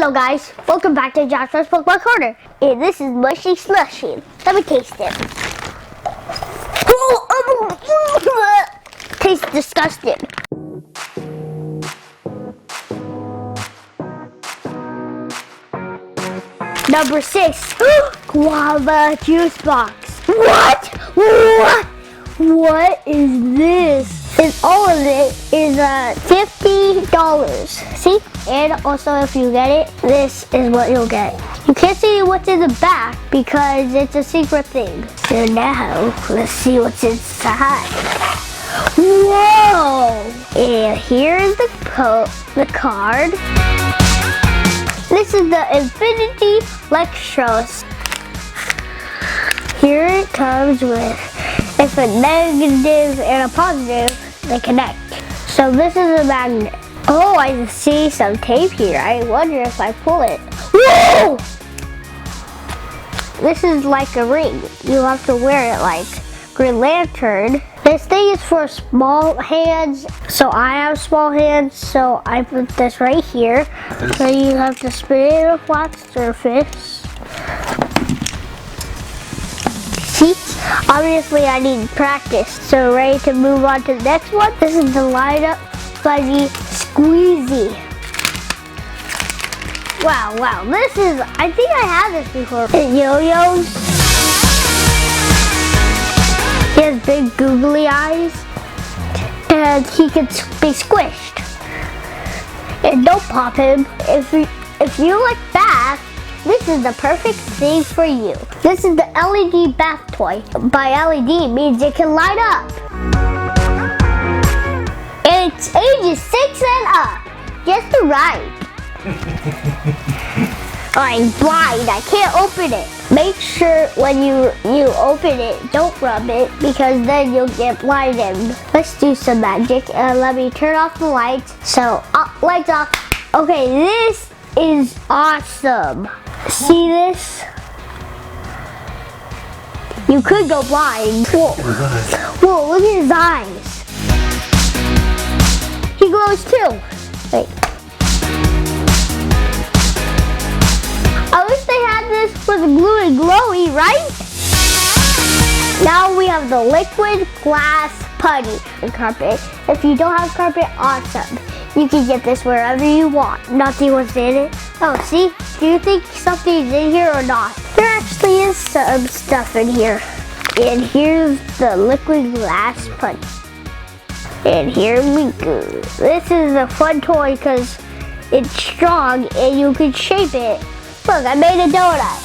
Hello guys, welcome back to Joshua's Pokemon Corner. And this is mushy slushy. Let me taste it. Tastes disgusting. Number 6, Guava juice box. What? What is this? And all of it is $50. See? And also if you get it, this is what you'll get. You can't see what's in the back because it's a secret thing. So now, let's see what's inside. Whoa! And here's the card. This is the Infinity Lextros. Here it comes with, if a negative and a positive, they connect. So this is a magnet. Oh, I see some tape here. I wonder if I pull it. Whoa! This is like a ring. You have to wear it like Green Lantern. This thing is for small hands. So I have small hands, so I put this right here. So you have to spin it in a flat surface. See? Obviously I need practice. So ready to move on to the next one? This is the Light Up Fuzzy Squeezy. Wow, this is, I think I had this before. Yo-yos. He has big googly eyes. And he can be squished. And don't pop him. If you like bath, this is the perfect thing for you. This is the LED bath toy. By LED means it can light up. And it's ages 6 and up. Just the right. I'm blind, I can't open it. Make sure when you open it, don't rub it because then you'll get blinded. Let's do some magic and let me turn off the lights. So, lights off. Okay, this is awesome. See this? You could go blind. Whoa, look at his eyes. He glows too. Wait. I wish they had this for the glue and glowy, right? Now we have the liquid glass putty carpet. If you don't have carpet, awesome. You can get this wherever you want. Nothing was in it. Oh, see? Do you think something's in here or not? There actually is some stuff in here. And here's the liquid glass putty. And here we go. This is a fun toy because it's strong and you can shape it. Look, I made a donut.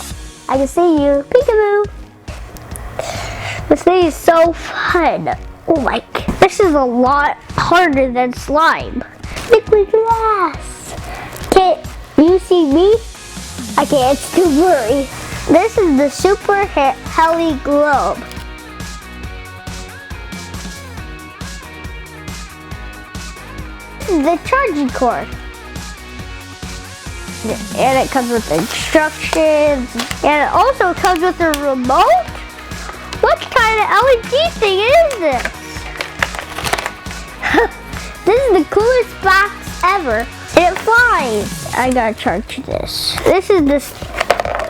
I can see you. Peekaboo. This thing is so fun. Oh my, this is a lot harder than slime. Liquid glass. Can't you see me? I can't, it's too blurry. This is the Super Heli Globe. This is the charging cord. And it comes with instructions. And it also comes with a remote? What kind of LED thing is this? This is the coolest box ever. And it flies. I gotta charge this. This is the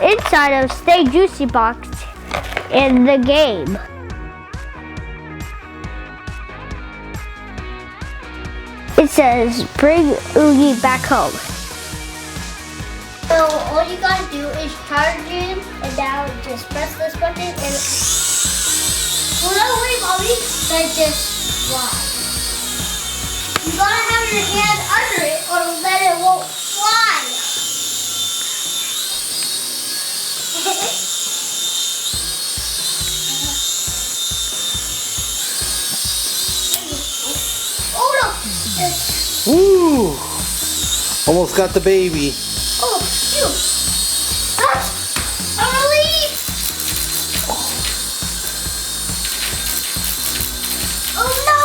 inside of Stay Juicy box in the game. It says, bring Oogie back home. So all you gotta do is charge him, and now just press this button and well, no, wait, mommy, then just fly. You gotta have your hand under it or then it won't fly. Oh no! Ooh! Almost got the baby. Oh, shoot! Ellie! Oh no!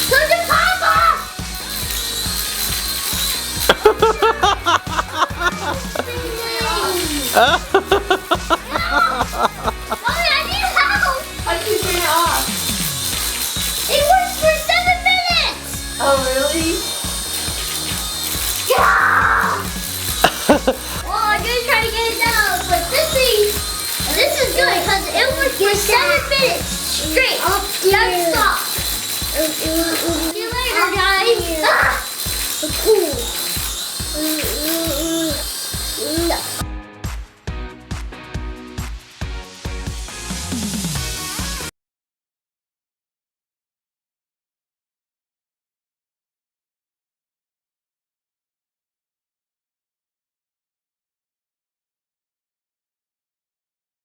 Turn the pop off!